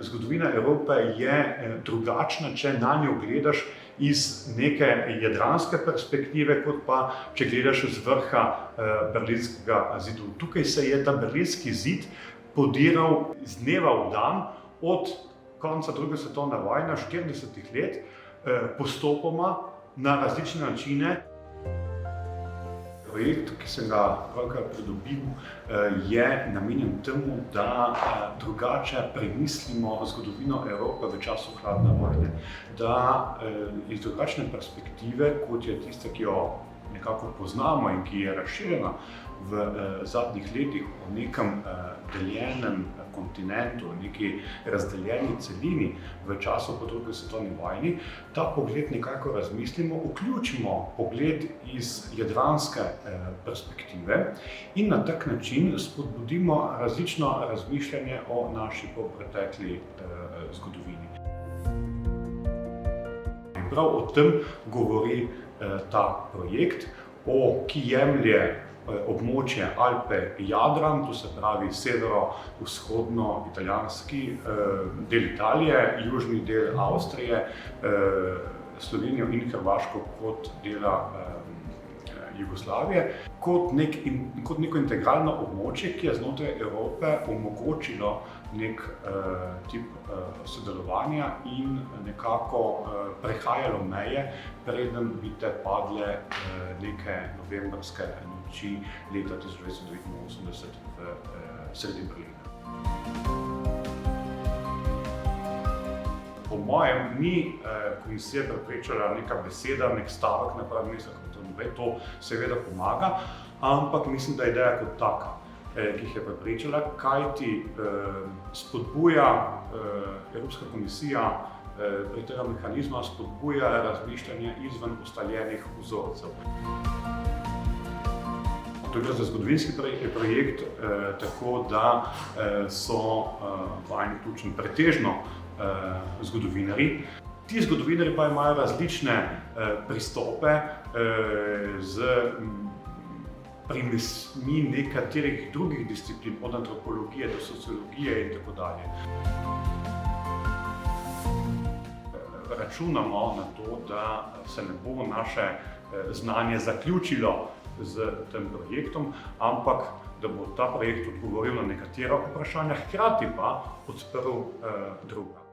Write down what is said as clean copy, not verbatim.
zgodovina Evrope je drugačna, če na njo gledaš iz neke jadranske perspektive, kot pa če gledaš z vrha Berlinskega zidu. Tukaj se je ta Berlinski zid podiral iz dneva v dan od konca druge svetovne vojne, 40 let, postopoma na različne načine. Projekt, ki sem ga pravkar pridobil, je namenjen temu, da drugače premislimo zgodovino Evrope v času hladne vojne. Da iz drugačne perspektive, kot je tista, ki jo nekako poznamo in ki je razširjena v zadnjih letih o nekem deljenem kontinentu, neki razdeljeni celini v času po drugi svetovni vojni, ta pogled nekako razmislimo, vključimo pogled iz jadranske perspektive in na tak način spodbudimo različno razmišljanje o naši polpretekli zgodovini. Prav o tem govori ta projekt, ki jemlje območje Alpe-Jadran, to se pravi severo-vzhodno italijanski del Italije, južni del Avstrije, Slovenijo in Hrvaško kot dela Jugoslavije, kot neko integralno območje, ki je znotraj Evrope omogočilo nek tip sodelovanja in nekako prehajalo meje, preden bi te padle neke novembrske noči leta 1989 v sredi Berlina. Po mojem ni komisija preprečila neka beseda, nek stavek na pravem mestu, to seveda pomaga, ampak mislim, da je ideja kot taka, ki jih je preprečila, kajti spodbuja Evropska komisija pri tega mehanizma spodbuja razmišljanje izven ustaljenih vzorcev. To gre za zgodovinski projekt, tako da so vajeni vključeni pretežno zgodovinarji. Ti zgodovinarji pa imajo različne pristope z primesmi nekaterih drugih disciplin, od antropologije do sociologije in tako dalje. Računamo na to, da se ne bo naše znanje zaključilo z tem projektom, ampak da bo ta projekt odgovoril na nekatera vprašanja, hkrati pa odprl druga.